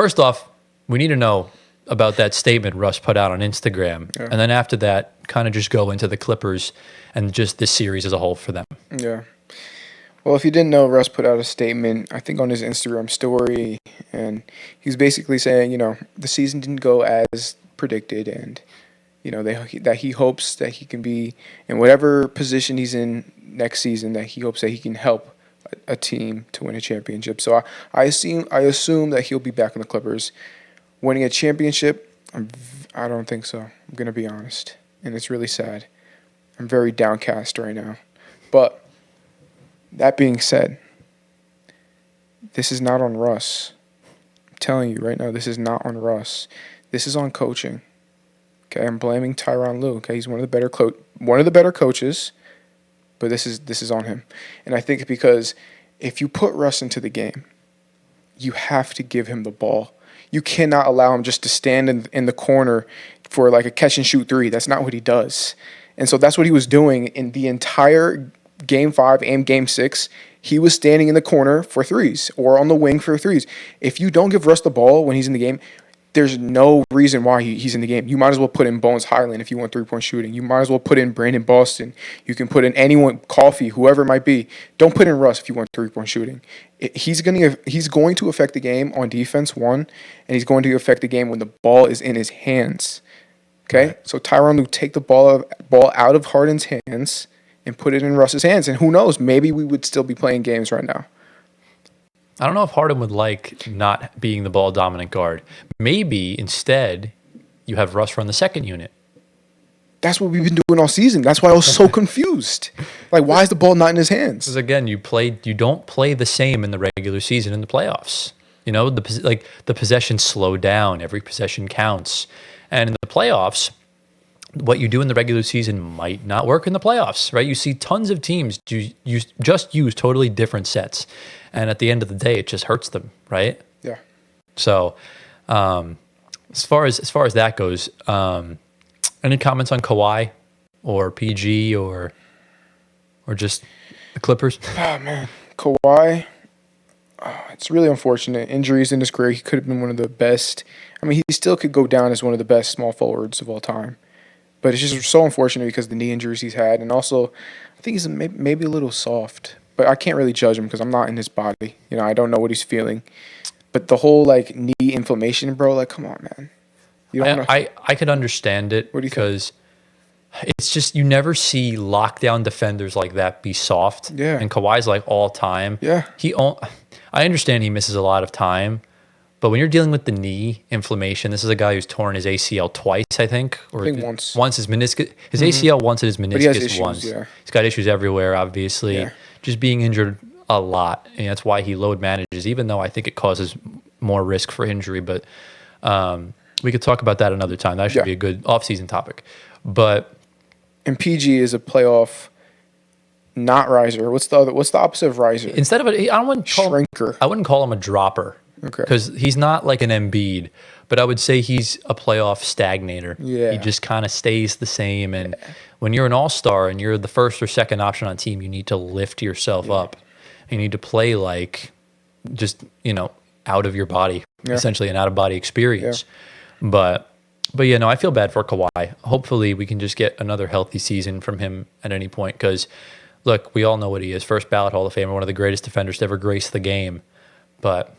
First off, we need to know about that statement Russ put out on Instagram. Yeah. And then after that, kind of just go into the Clippers and just this series as a whole for them. Yeah. Well, if you didn't know, Russ put out a statement, I think on his Instagram story, and he was basically saying, the season didn't go as predicted, and, that he hopes that he can be in whatever position he's in next season, that he hopes that he can help a team to win a championship. So I assume that he'll be back in the Clippers. Winning a championship, I don't think so. I'm going to be honest, and it's really sad. I'm very downcast right now. But that being said, this is not on Russ. I'm telling you right now, this is not on Russ. This is on coaching. Okay, I'm blaming Tyronn Lue. Okay, he's one of the better coaches, but this is on him. And I think because if you put Russ into the game, you have to give him the ball. You cannot allow him just to stand in the corner for like a catch and shoot three. That's not what he does. And so that's what he was doing in the entire Game 5 and Game 6. He was standing in the corner for threes or on the wing for threes. If you don't give Russ the ball when he's in the game, there's no reason why he's in the game. You might as well put in Bones Highland if you want three-point shooting. You might as well put in Brandon Boston. You can put in anyone, Coffee, whoever it might be. Don't put in Russ if you want three-point shooting. He's going to affect the game on defense, one, and he's going to affect the game when the ball is in his hands. Okay? Right. So Tyronn Lue, take the ball out of Harden's hands and put it in Russ's hands. And who knows, maybe we would still be playing games right now. I don't know if Harden would like not being the ball dominant guard. Maybe instead you have Russ run the second unit. That's what we've been doing all season. That's why I was so confused. Like, why is the ball not in his hands? Because again, you don't play the same in the regular season in the playoffs. The possession slowed down. Every possession counts. And in the playoffs, what you do in the regular season might not work in the playoffs, right? You see tons of teams just use totally different sets. And at the end of the day, it just hurts them, right? Yeah. So, as far as that goes, any comments on Kawhi or PG or just the Clippers? Oh man, Kawhi. It's really unfortunate. Injuries in his career, he could have been one of the best. I mean, he still could go down as one of the best small forwards of all time. But it's just so unfortunate because of the knee injuries he's had, and also I think he's maybe a little soft. But I can't really judge him because I'm not in his body. I don't know what he's feeling. But the whole knee inflammation, bro, come on, man. I could understand it because it's just you never see lockdown defenders like that be soft. Yeah. And Kawhi's all time. Yeah. I understand he misses a lot of time, but when you're dealing with the knee inflammation, this is a guy who's torn his ACL twice, I think once. Once his meniscus, his ACL once and his meniscus once. Yeah. He's got issues everywhere, obviously. Yeah. Just being injured a lot, and that's why he load manages, even though I think it causes more risk for injury. But we could talk about that another time. That should be a good off-season topic. And PG is a playoff not riser. What's the opposite of riser? Instead of shrinker. I wouldn't call him a dropper. Okay. Because he's not like an Embiid, but I would say he's a playoff stagnator. Yeah. He just kind of stays the same. And when you're an all-star and you're the first or second option on team, you need to lift yourself up. You need to play out of your body, essentially an out-of-body experience. Yeah. But I feel bad for Kawhi. Hopefully we can just get another healthy season from him at any point because, look, we all know what he is. First ballot Hall of Famer, one of the greatest defenders to ever grace the game. But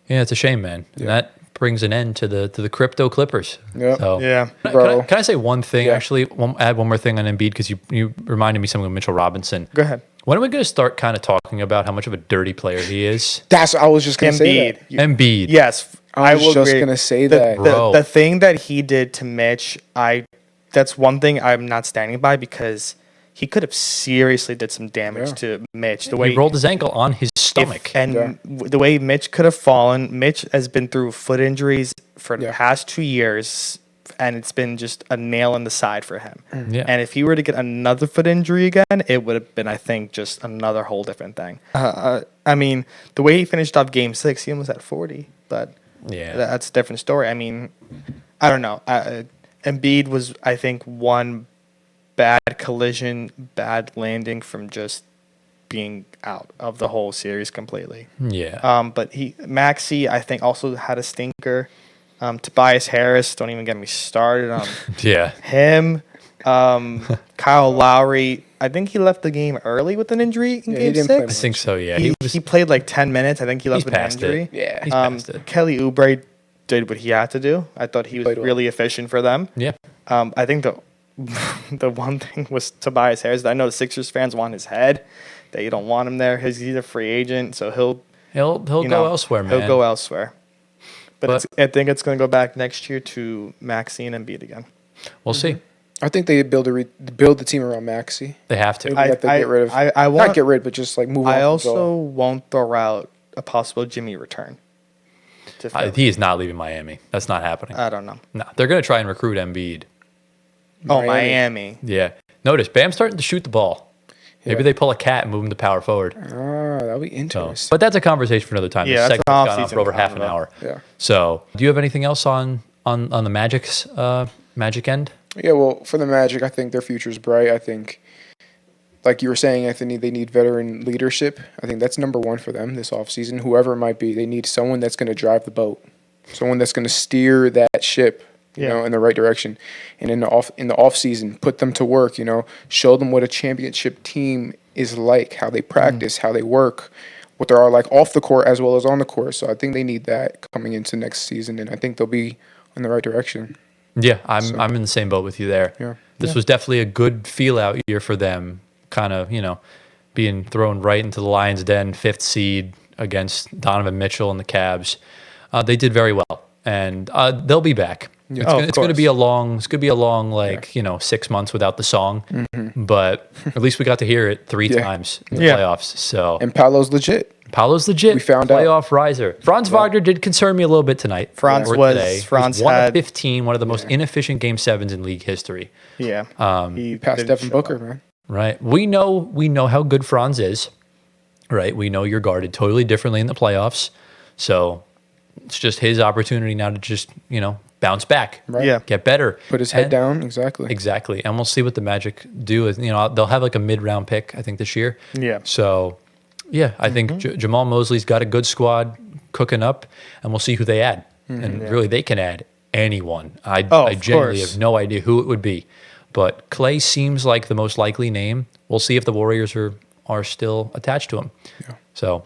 yeah, it's a shame, man. Yeah. And that brings an end to the crypto Clippers. Yep. So, yeah. Can I say one thing, actually? Add one more thing on Embiid because you reminded me something of Mitchell Robinson. Go ahead. When are we going to start kind of talking about how much of a dirty player he is? I was just going to say that. Embiid. Yes. I was just going to say that. The thing that he did to Mitch, that's one thing I'm not standing by because he could have seriously did some damage to Mitch. The way he rolled his ankle on his stomach. The way Mitch could have fallen. Mitch has been through foot injuries for the past 2 years, and it's been just a nail in the side for him. Yeah. And if he were to get another foot injury again, it would have been, I think, just another whole different thing. I mean, the way he finished off Game 6, he almost had 40, but that's a different story. I mean, I don't know. Embiid was, I think, one bad collision, bad landing from just being out of the whole series completely. Yeah. But Maxey, I think, also had a stinker. Tobias Harris, don't even get me started on Yeah. him. Kyle Lowry, I think he left the game early with an injury in Yeah, he game didn't play 6. I think so, yeah. He played like 10 minutes. I think he left He's with an past injury. it. Yeah. He's past it. Kelly Oubre did what he had to do. I thought he was Played well. really efficient for them. Yeah. I think the one thing was Tobias Harris. I know the Sixers fans want his head. They don't want him there. He's a free agent, so He'll go elsewhere, man. He'll go elsewhere. But I think it's going to go back next year to Maxey and Embiid again. We'll see. I think they build the team around Maxey. They have to. Maybe have to get rid of. I won't, not get rid, but just like move on. I from also Joel. won't throw out a possible Jimmy return. to Philly. He is not leaving Miami. That's not happening. I don't know. No, they're going to try and recruit Embiid. Oh, Miami. Yeah. Notice Bam's starting to shoot the ball. Maybe Yeah. they pull a cat and move him to power forward. Ah, that'll be So, interesting. but that's a conversation for another time. Yeah, This that's segment's an gone on off-season for over half an convo. hour. Yeah. So, do you have anything else on the Magic's Magic end? Yeah, well, for the Magic, I think their future's bright. I think, like you were saying, Anthony, they need veteran leadership. I think that's number one for them this offseason. Whoever it might be, they need someone that's going to drive the boat, someone that's going to steer that ship, you know, in the right direction. And in the off season, put them to work. You know, show them what a championship team is like, how they practice, how they work, what they are like off the court as well as on the court. So I think they need that coming into next season, and I think they'll be in the right direction. Yeah, I'm in the same boat with you there. Yeah. This was definitely a good feel out year for them, kind of, being thrown right into the Lions' den, 5th seed against Donovan Mitchell and the Cavs. They did very well, and they'll be back. Yeah. It's going to be a long 6 months without the song, but at least we got to hear it 3 times in the playoffs. So And Paolo's legit. Paolo's legit. We found out. Playoff riser. Franz Wagner did concern me a little bit tonight. Franz or was- today. Franz He was 1 had- of 15, one of the most inefficient Game 7s in league history. Yeah. He passed didn't Devin show Booker, up. man. Right. We know how good Franz is. Right. We know you're guarded totally differently in the playoffs. So it's just his opportunity now to just, bounce back. Right. Yeah. Get better. Put his head down. Exactly. Exactly. And we'll see what the Magic do. They'll have like a mid-round pick, I think, this year. Yeah. So, yeah, I think Jamal Mosley's got a good squad cooking up, and we'll see who they add. And really, they can add anyone. I of genuinely course. have no idea who it would be. But Clay seems like the most likely name. We'll see if the Warriors are still attached to him. Yeah. So